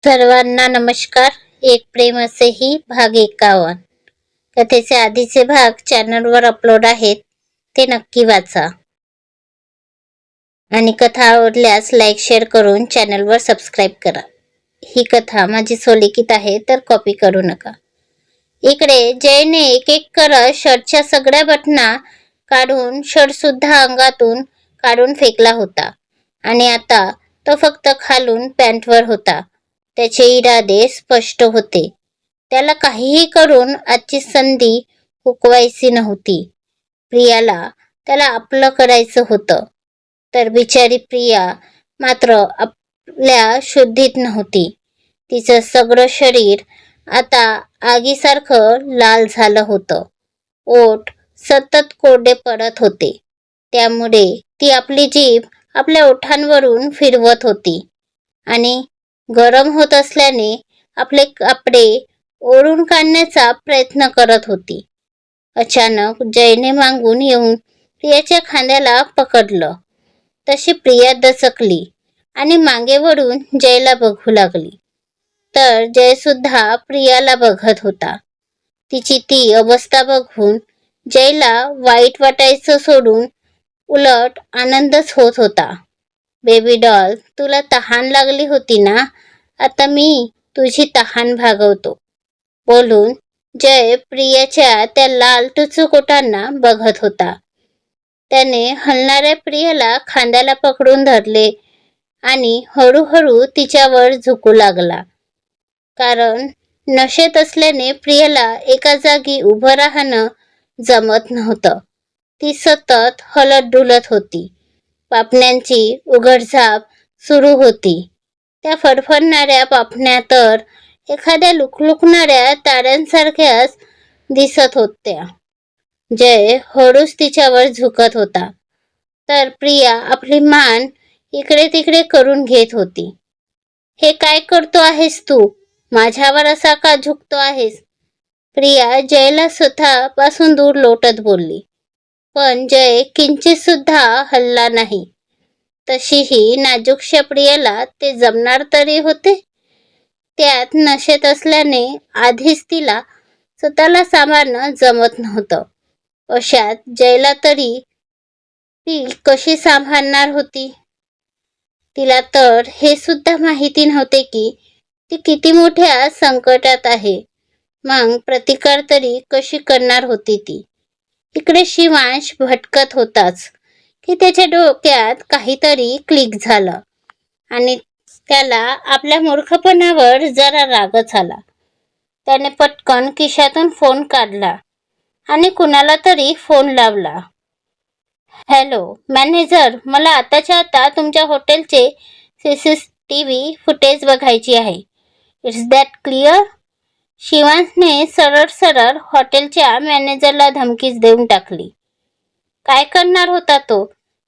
सर्वांना नमस्कार. एक प्रेम असेही भाग 51. कथेचे आधीचे भाग चॅनलवर अपलोड आहेत, ते नक्की वाचा. आणि कथा आवडल्यास लाईक शेअर करून चॅनलवर सबस्क्राईब करा. ही कथा माझी सोलिकीत आहे, तर कॉपी करू नका. इकडे जयने एक एक करत शर्टच्या सगळ्या बटना काढून शर्ट सुद्धा अंगातून काढून फेकला होता. आणि आता तो फक्त खालून पॅन्टवर होता. त्याचे इरादे स्पष्ट होते. त्याला काहीही करून आजची संधी हुकवायची नव्हती. प्रियाला त्याला आपलं करायचं होतं. तर बिचारी प्रिया मात्र आपल्या शुद्धीत नव्हती. तिचं सगळं शरीर आता आगीसारखं लाल झालं होतं. ओठ सतत कोरडे पडत होते. त्यामुळे ती आपली जीभ आपल्या ओठांवरून फिरवत होती आणि गरम होत असल्याने आपले कपडे ओढून काढण्याचा प्रयत्न करत होती. अचानक जयने मागून येऊन प्रियाच्या खांद्याला पकडलं. तशी प्रिया दचकली आणि मागे वळून जयला बघू लागली. तर जय सुद्धा प्रियाला बघत होता. तिची ती अवस्था बघून जयला वाईट वाटायचं सोडून उलट आनंदच होत होता. बेबी डॉल, तुला तहान लागली होती ना? आता मी तुझी तहान भागवतो, बोलून जय प्रियाच्या त्या लाल टुचूक ओठांना बघत होता. त्याने हलणाऱ्या प्रियाला खांद्याला पकडून धरले आणि हळूहळू तिच्यावर झुकू लागला. कारण नशेत असल्याने प्रियाला एका जागी उभं राहणं जमत नव्हतं. ती सतत हलत डुलत होती. पापण्यांची उघडझाप सुरू होती. त्या फडफडणाऱ्या पापण्या तर एखाद्या लुकलुकणाऱ्या ताऱ्यांसारख्याच दिसत होत्या. जय हळूच तिच्यावर झुकत होता, तर प्रिया आपली मान इकडे तिकडे करून घेत होती. हे काय करतो आहेस तू? माझ्यावर असा का झुकतो आहेस? प्रिया जयला स्वतःपासून दूर लोटत बोलली. पण जय किंचित सुद्धा हलला नाही. तशीही नाजूकशा प्रियाला ते जमणार तरी होते. त्यात नशेत असल्याने आधीच तिला स्वतःला सांभाळणं जमत नव्हतं. अशात जयला तरी ती कशी सांभाळणार होती? तिला तर हे सुद्धा माहिती नव्हते की ती किती मोठ्या संकटात आहे. मग प्रतिकार तरी कशी करणार होती ती? इकडे शिवांश भटकत होताच की त्याच्या डोक्यात काहीतरी क्लिक झालं आणि त्याला आपल्या मूर्खपणावर जरा रागच आला. त्याने पटकन खिशातून फोन काढला आणि कुणाला तरी फोन लावला. हॅलो मॅनेजर, मला आताच्या आता तुमच्या हॉटेलचे CCTV फुटेज बघायची आहे. It's that clear? शिवांशने सरळ सरळ हॉटेलच्या मॅनेजरला धमकीच देऊन टाकली. काय करणार होता तो?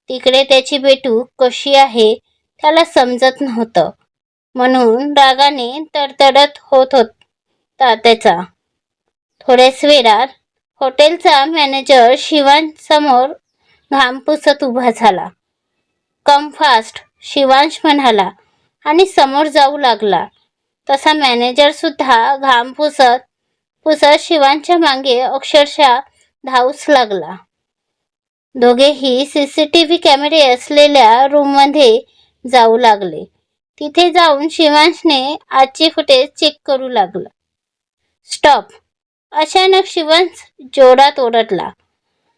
तिकडे त्याची बेटू कशी आहे त्याला समजत नव्हतं, म्हणून रागाने तडतडत होत होता त्याचा. थोड्याच वेळात हॉटेलचा मॅनेजर शिवांश समोर घाम पुसत उभा झाला. कम फास्ट, शिवांश म्हणाला आणि समोर जाऊ लागला. तसा मॅनेजर सुद्धा घाम पुसत पुसत शिवांशच्या मागे अक्षरशः धावूच लागला. दोघेही CCTV कॅमेरे असलेल्या रूममध्ये जाऊ लागले. तिथे जाऊन शिवांशने आजची फुटेज चेक करू लागला. स्टॉप! अचानक शिवांश जोरात ओरडला.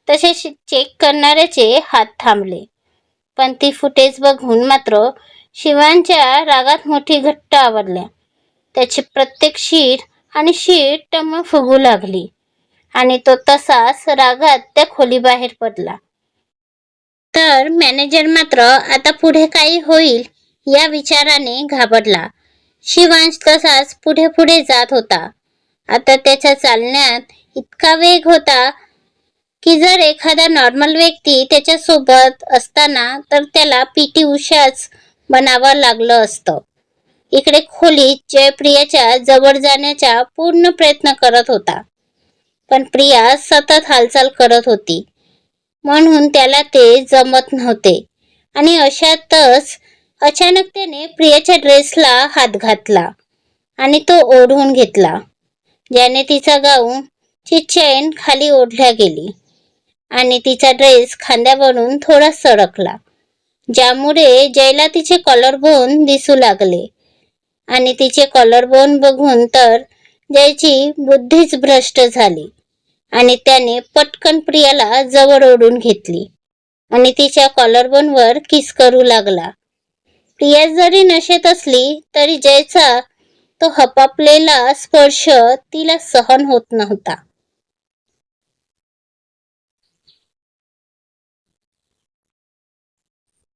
तसे चेक करणाऱ्याचे हात थांबले. पण ती फुटेज बघून मात्र शिवांशच्या रागात मोठी घट्ट आवरल्या. त्याची प्रत्येक शीट आणि शीट टम्म फुगू लागली आणि तो तसाच रागात त्या खोलीबाहेर पडला. तर मॅनेजर मात्र आता पुढे काही होईल या विचाराने घाबरला. शिवांश तसाच पुढे पुढे जात होता. आता त्याच्या चालण्यात इतका वेग होता की जर एखादा नॉर्मल व्यक्ती त्याच्यासोबत असताना तर त्याला PT उषाच बनावं लागलं असतं. इकडे खोलीत जय प्रियाच्या जवळ जाण्याचा पूर्ण प्रयत्न करत होता, पण प्रिया सतत हालचाल करत होती, म्हणून त्याला ते जमत नव्हते. आणि अशातच अचानक त्याने प्रियाच्या ड्रेसला हात घातला आणि तो ओढून घेतला, ज्याने तिचा गाऊनची चेन खाली ओढल्या गेली आणि तिचा ड्रेस खांद्यावरून थोडा सरकला, ज्यामुळे जयला तिचे कॉलरबोन दिसू लागले. आणि तिचे कॉलरबोन बघून तर जयची बुद्धीच भ्रष्ट झाली आणि त्याने पटकन प्रियाला जवळ ओढून घेतली आणि तिच्या कॉलरबोनवर किस करू लागला. प्रिया जरी नशेत असली तरी जयचा तो हपापलेला स्पर्श तिला सहन होत नव्हता.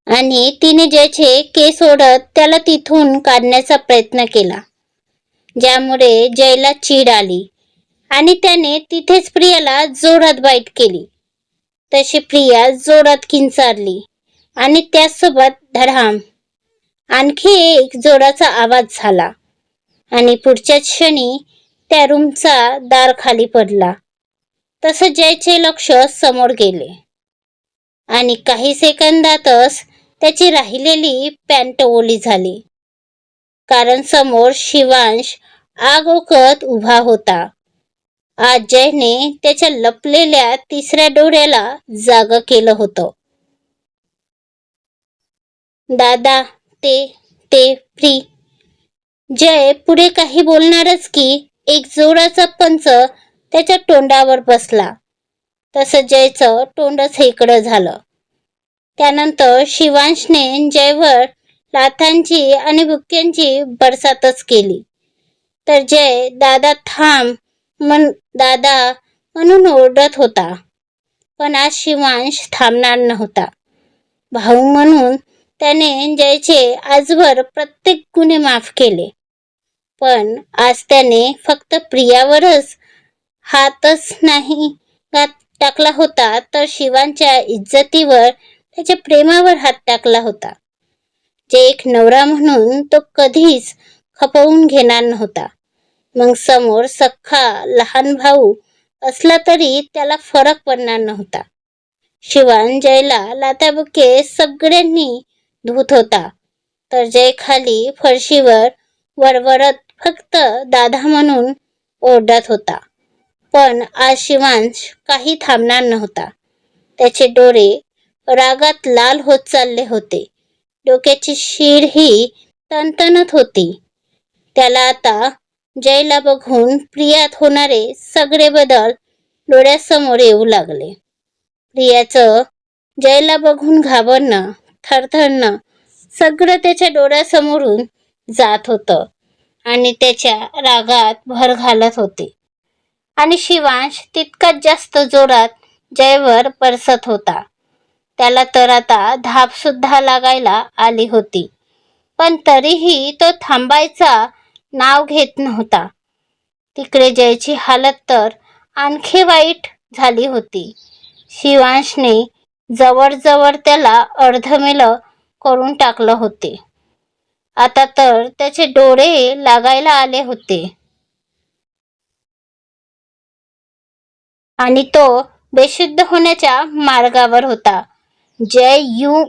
आणि तिने जयचे केस ओढत त्याला तिथून काढण्याचा प्रयत्न केला, ज्यामुळे जयला चीड आली आणि त्याने तिथेच प्रियाला जोरात बाईट केली. तशी प्रिया जोरात किंचारली आणि त्यासोबत धडाम आणखी एक जोराचा आवाज झाला आणि पुढच्याच क्षणी त्या रूमचा दार खाली पडला. तसं जयचे लक्ष समोर गेले आणि काही सेकंदातच त्याची राहिलेली पॅन्ट ओली झाली, कारण समोर शिवांश आग ओकत उभा होता. आज जयने त्याच्या लपलेल्या तिसऱ्या डोळ्याला जाग केलं होतं. दादा, ते फ्री. जय पुढे काही बोलणारच की एक जोराचा पंच त्याच्या तोंडावर बसला. तसं जयचं तोंडच हेकडं झालं. त्यानंतर शिवांशने जयवर लाथांची आणि बुक्क्यांची बरसातच केली. तर जय दादा थांब दादा म्हणून ओरडत होता. पण आज शिवांश थांबणार नव्हता. भाऊ म्हणून त्याने जयचे आजवर प्रत्येक गुन्हे माफ केले, पण आज त्याने फक्त प्रियावरच हातच नाही टाकला होता, तर शिवांच्या इज्जतीवर, त्याच्या प्रेमावर हात टाकला होता, जे एक नवरा म्हणून तो कधीच खपवून घेणार नव्हता. मग समोर सख्खा लहान भाऊ असला तरी त्याला फरक पडणार नव्हता. शिवान जयला लाथाबुक्के सगळ्यांनी धुत होता, तर जय खाली फरशीवर वरवरत फक्त दादा म्हणून ओरडत होता. पण आज शिवांश काही थांबणार नव्हता. त्याचे डोळे रागात लाल होत चालले होते. डोक्याची शीर ही तणतणत होती. त्याला आता जयला बघून प्रियात होणारे सगळे बदल डोळ्यासमोर येऊ लागले. प्रियाचं जयला बघून घाबरणं, थरथरणं सगळं त्याच्या डोळ्यासमोरून जात होतं आणि त्याच्या रागात भर घालत होते. आणि शिवांश तितकाच जास्त जोरात जयवर बरसत होता. त्याला तर आता धाप सुद्धा लागायला आली होती, पण तरीही तो थांबायचा नाव घेत नव्हता. तिकडे जयची हालत तर आणखी वाईट झाली होती. शिवांशने जवळ त्याला अर्धमेलं करून टाकलं होते. आता तर त्याचे डोळे लागायला आले होते आणि तो बेशुद्ध होण्याच्या मार्गावर होता. जय, यू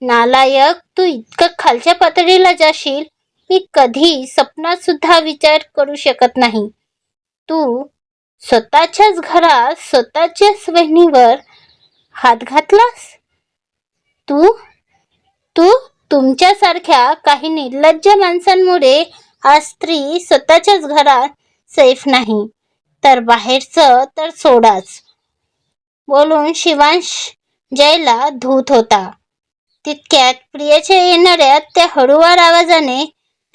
नालायक, तू इतकं खालच्या पातळीला जाशील मी कधी स्वप्नात सुद्धा विचार करू शकत नाही. तू स्वतःच्याच घरात स्वतःच्याच बहिणीवर हात घातलास. तू तू तुमच्यासारख्या काही निर्लज्ज माणसांमुळे आज स्त्री स्वतःच्याच घरात सेफ नाही, तर बाहेरचं तर सोडाच. बोलून शिवांश जयला धूत होता. तितक्यात प्रियाच्या येणाऱ्या त्या हळूवार आवाजाने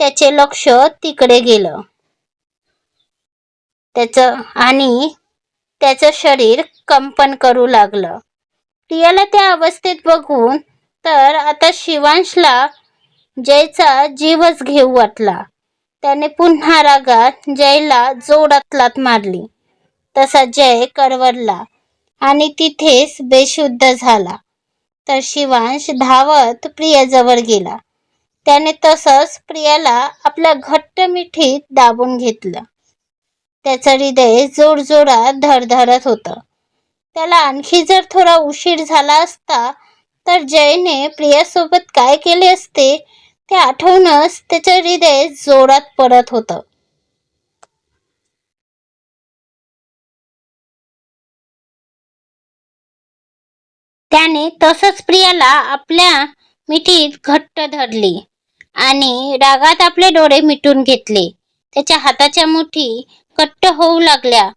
त्याचे लक्ष तिकडे गेलं. त्याचं शरीर कंपन करू लागलं. प्रियाला त्या अवस्थेत बघून तर आता शिवांशला जयचा जीवच घेऊ वाटला. त्याने पुन्हा रागात जयला जोरात लाथ मारली. तसा जय कडवडला आणि तिथेच बेशुद्ध झाला. तर शिवांश धावत प्रियाजवळ गेला. त्याने तसंच प्रियाला आपल्या घट्ट मिठीत दाबून घेतलं. त्याचं हृदय जोरजोरात धडधडत होतं. त्याला आणखी जर थोडा उशीर झाला असता तर जयने प्रियासोबत काय केले असते ते आठवूनच त्याचं हृदय जोरात पडत होतं. त्याने तसंच प्रियाला आपल्या मिठीत घट्ट धरली आणि रागात आपले डोळे मिटून घेतले. त्याच्या हाताच्या मुठी घट्ट होऊ लागल्या.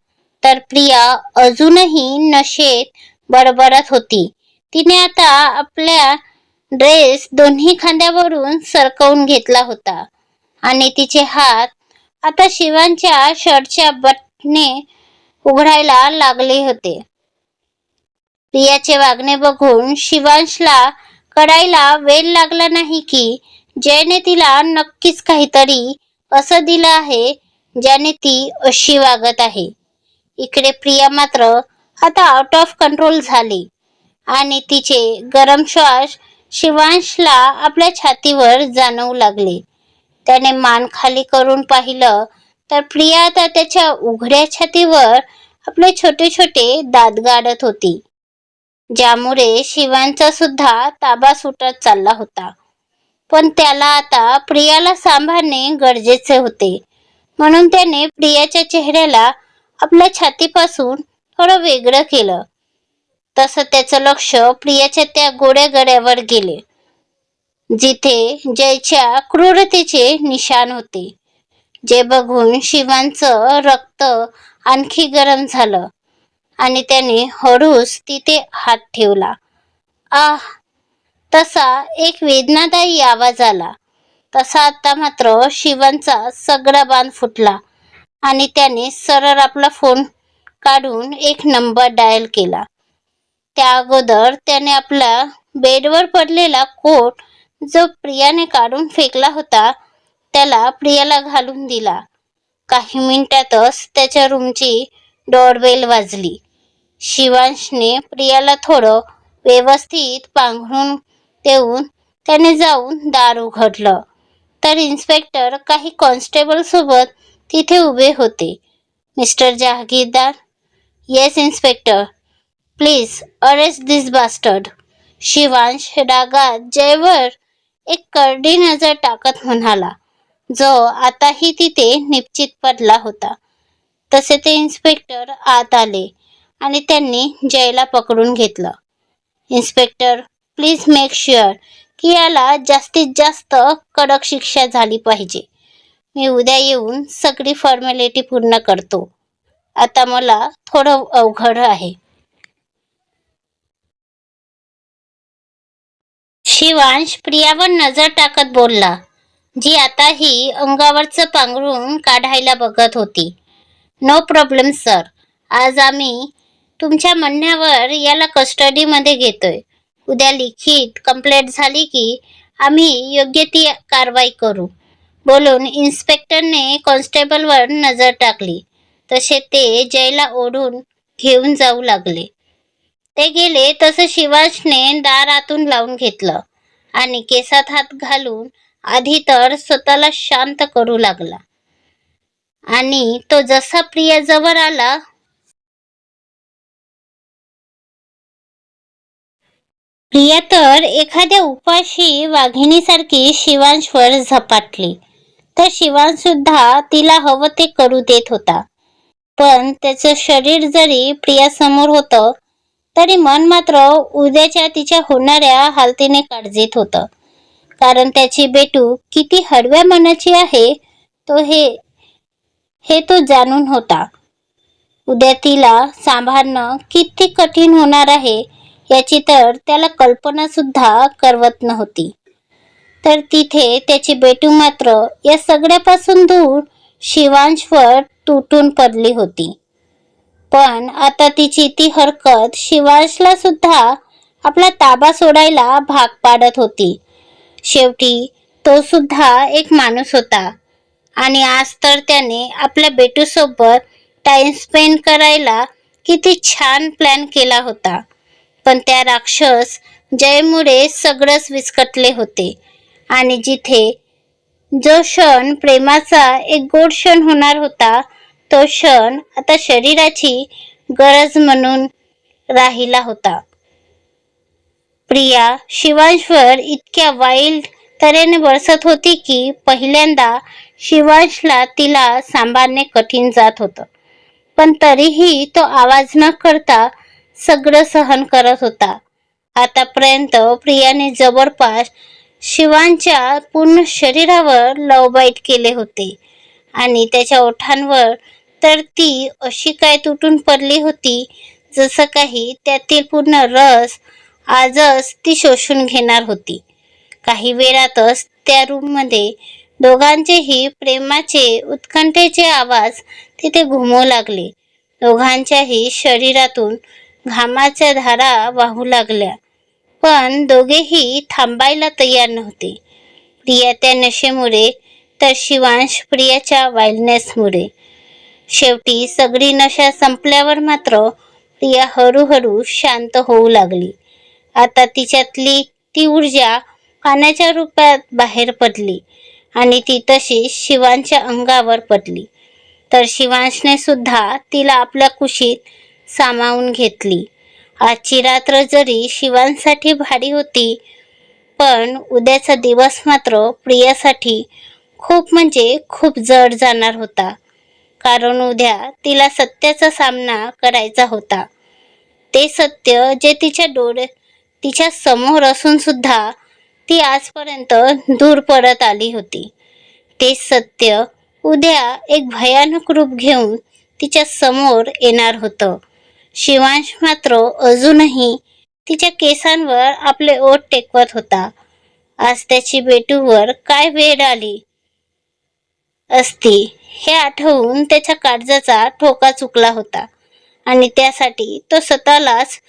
तर प्रिया अजूनही नशेत बडबडत होती. तिने आता आपल्या ड्रेस दोन्ही खांद्यावरून सरकवून घेतला होता आणि तिचे हात आता शिवांच्या शर्टच्या बटणे उघडायला लागले होते. प्रियाचे वागणे बघून शिवांशला कळायला वेळ लागला नाही की जयने तिला नक्कीच काहीतरी असं दिलं आहे ज्याने ती अशी वागत आहे. इकडे प्रिया मात्र आता आउट ऑफ कंट्रोल झाली आणि तिचे गरम श्वास शिवांशला आपल्या छातीवर जाणवू लागले. त्याने मान खाली करून पाहिलं तर प्रिया आता त्याच्या उघड्या छातीवर आपले छोटे छोटे दात गाडत होती, ज्यामुळे शिवांचा सुद्धा ताबा सुटत चालला होता. पण त्याला आता प्रियाला सांभाळणे गरजेचे होते, म्हणून त्याने प्रियाच्या चेहऱ्याला आपल्या छातीपासून थोडं वेगळं केलं. तसं त्याचं लक्ष प्रियाच्या त्या गोड्या गळ्यावर गेले, जिथे जयच्या क्रूरतेचे निशाण होते. जे बघून शिवांचं रक्त आणखी गरम झालं आणि त्याने हळूच तिथे हात ठेवला. आह, तसा एक वेदनादायी आवाज आला. तसा आता मात्र शिवांचा सगळा बांध फुटला आणि त्याने सरळ आपला फोन काढून एक नंबर डायल केला. त्या अगोदर त्याने आपला बेडवर पडलेला कोट जो प्रियाने काढून फेकला होता त्याला प्रियाला घालून दिला. काही मिनिटातच त्याच्या रूमची डोरबेल वाजली. शिवांशने प्रियाला थोडं व्यवस्थित पांघरून देऊन त्याने जाऊन दार उघडलं तर इन्स्पेक्टर काही कॉन्स्टेबल सोबत तिथे उभे होते. Mister Jahagirdar. Yes inspector, please arrest this bastard. Shivansh रागात जयवर एक करडी नजर टाकत म्हणाला, जो आताही तिथे निश्चित पडला होता. तसे ते इन्स्पेक्टर आत आले आणि त्यांनी जयला पकडून घेतलं. इन्स्पेक्टर, प्लीज मेक शुअर की याला जास्तीत जास्त कडक शिक्षा झाली पाहिजे. मी उद्या येऊन सगळी फॉर्मॅलिटी पूर्ण करतो. आता मला थोडं अवघड आहे. शिवांश प्रियावर नजर टाकत बोलला, जी आताही अंगावरचं पांघरून काढायला बघत होती. No problem sir. आज आम्ही तुमच्या म्हणण्यावर याला कस्टडीमध्ये घेतोय. उद्या लिखित कंप्लेंट झाली की आम्ही योग्य ती कारवाई करू. बोलून इन्स्पेक्टरने कॉन्स्टेबलवर नजर टाकली. तसे ते जयला ओढून घेऊन जाऊ लागले. ते गेले तसं शिवांशने दार आतून लावून घेतलं आणि केसात हात घालून आधी तर स्वतःला शांत करू लागला. आणि तो जसा प्रिया जवळ आला प्रिया तर एखाद्या उपाशी वाघिणीसारखी शिवांशवर झपाटली. तर शिवांश सुद्धा तिला हवं ते करू देत होता. पण त्याचं शरीर जरी प्रियासमोर होतं तरी मन मात्र उद्याच्या तिच्या होणाऱ्या हालतीने काळजीत होतं. कारण त्याची बेटू किती हळव्या मनाची आहे हे तो जाणून होता. उद्या तिला सांभाळणं किती कठीण होणार आहे याची तर त्याला कल्पना सुद्धा करवत नव्हती. तर तिथे त्याची बेटू मात्र या सगळ्यापासून दूर शिवांशवर तुटून पडली होती. पण आता तिची ती हरकत शिवांशला सुद्धा आपला ताबा सोडायला भाग पाडत होती. शेवटी तो सुद्धा एक माणूस होता आणि आज तर त्याने आपल्या बेटूसोबत टाइम स्पेंड करायला किती छान प्लॅन केला होता. पण त्या राक्षस जयमुळे सगळंच विस्कटले होते आणि जिथे जो क्षण प्रेमाचा एक गोड क्षण होणार होता तो क्षण आता शरीराची गरज म्हणून राहिला होता. प्रिया शिवांशवर इतक्या वाईल्ड तऱ्हेने बरसत होती की पहिल्यांदा शिवांशला तिला सांभाळणे कठीण जात होतं. पण तरीही तो आवाज न करता सगळं सहन करत होता. आतापर्यंत प्रियाने जवळपास शिवांच्या पूर्ण शरीरावर लव बाईट केले होते आणि त्याच्या ओठांवर तर ती अशी काय तुटून पडली होती जसं काही त्यातील पूर्ण रस आजच ती शोषून घेणार होती. काही वेळातच त्या रूममध्ये दोघांचेही प्रेमाचे उत्कंठेचे आवाज तिथे घुमू लागले. दोघांच्याही शरीरातून घामाच्या धारा वाहू लागल्या, पण दोघेही थांबायला तयार नव्हते. प्रिया त्या नशेमुळे तर शिवांश प्रियाच्या वाईल्डनेसमुळे. शेवटी सगळी नशा संपल्यावर मात्र प्रिया हळूहळू शांत होऊ लागली. आता तिच्यातली ती ऊर्जा पाण्याच्या रूपात बाहेर पडली आणि ती तशी शिवांच्या अंगावर पडली. तर शिवांशने सुद्धा तिला आपल्या कुशीत सामावून घेतली. आजची रात्र जरी शिवांसाठी भारी होती, पण उद्याचा दिवस मात्र प्रियासाठी खूप म्हणजे खूप जड जाणार होता. कारण उद्या तिला सत्याचा सामना करायचा होता. ते सत्य जे तिच्या समोर असून सुद्धा ती आजपर्यंत दूर पडत आली होती. ते सत्य उद्या एक भयानक रूप घेऊन तिच्या समोर येणार होतं. शिवांश मात्र अजूनही तिच्या केसांवर आपले ओठ टेकवत होता. आज त्याची बेटूवर काय वेळ आली असती हे आठवून त्याच्या काळजाचा ठोका चुकला होता आणि त्यासाठी तो स्वतःलाच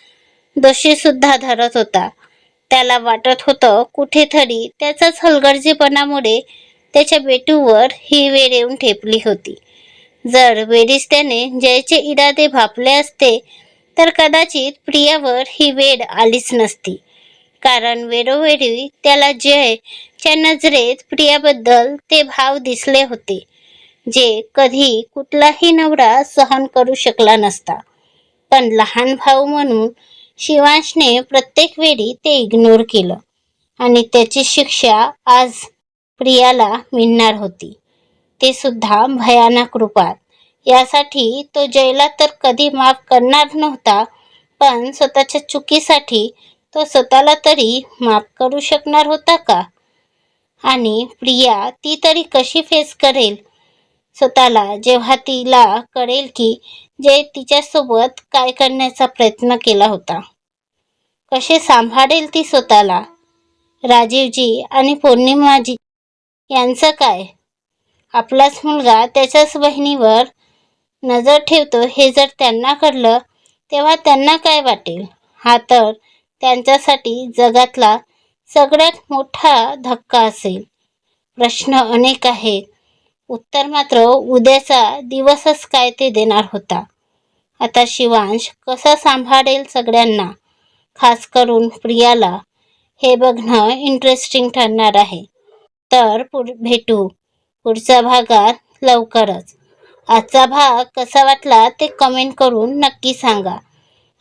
दोषी सुद्धा धरत होता. त्याला वाटत होतं कुठेतरी त्याचाच हलगर्जीपणामुळे त्याच्या बेटूवर ही वेळ येऊन ठेपली होती. जर वेळीच त्याने जयचे इरादे भापले असते तर कदाचित प्रियावर ही वेळ आलीच नसती. कारण वेळोवेळी त्याला जयच्या नजरेत प्रियाबद्दल ते भाव दिसले होते जे कधी कुठलाही नवरा सहन करू शकला नसता. पण लहान भाऊ म्हणून शिवांशने प्रत्येक वेळी ते इग्नोर केलं आणि त्याची शिक्षा आज प्रियाला मिळणार होती, ते सुद्धा भयानक रूपात. यासाठी तो जयला तर कधी माफ करणार नव्हता, पण स्वतःच्या चुकीसाठी तो स्वतःला तरी माफ करू शकणार होता का? आणि प्रिया ती तरी कशी फेस करेल स्वतःला जेव्हा तिला कळेल की जय तिच्यासोबत काय करण्याचा प्रयत्न केला होता? कसे सांभाळेल ती स्वतःला? राजीवजी आणि पौर्णिमाजी यांचं काय? आपलाच मुलगा त्याच्याच बहिणीवर नजर ठेवतो हे जर त्यांना कळलं तेव्हा त्यांना काय वाटेल? हा तर त्यांच्यासाठी जगातला सगळ्यात मोठा धक्का असेल. प्रश्न अनेक आहेत, उत्तर मात्र उद्याचा दिवसच काय ते देणार होता. आता शिवांश कसा सांभाळेल सगळ्यांना, खास करून प्रियाला, हे बघणं इंटरेस्टिंग ठरणार आहे. तर भेटू पुढच्या भागात लवकरच. आजचा भाग कसा वाटला ते कमेंट करून नक्की सांगा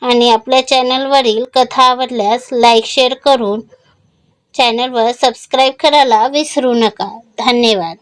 आणि आपल्या चॅनलवरील कथा आवडल्यास लाईक शेअर करून चॅनलवर सबस्क्राईब करायला विसरू नका. धन्यवाद.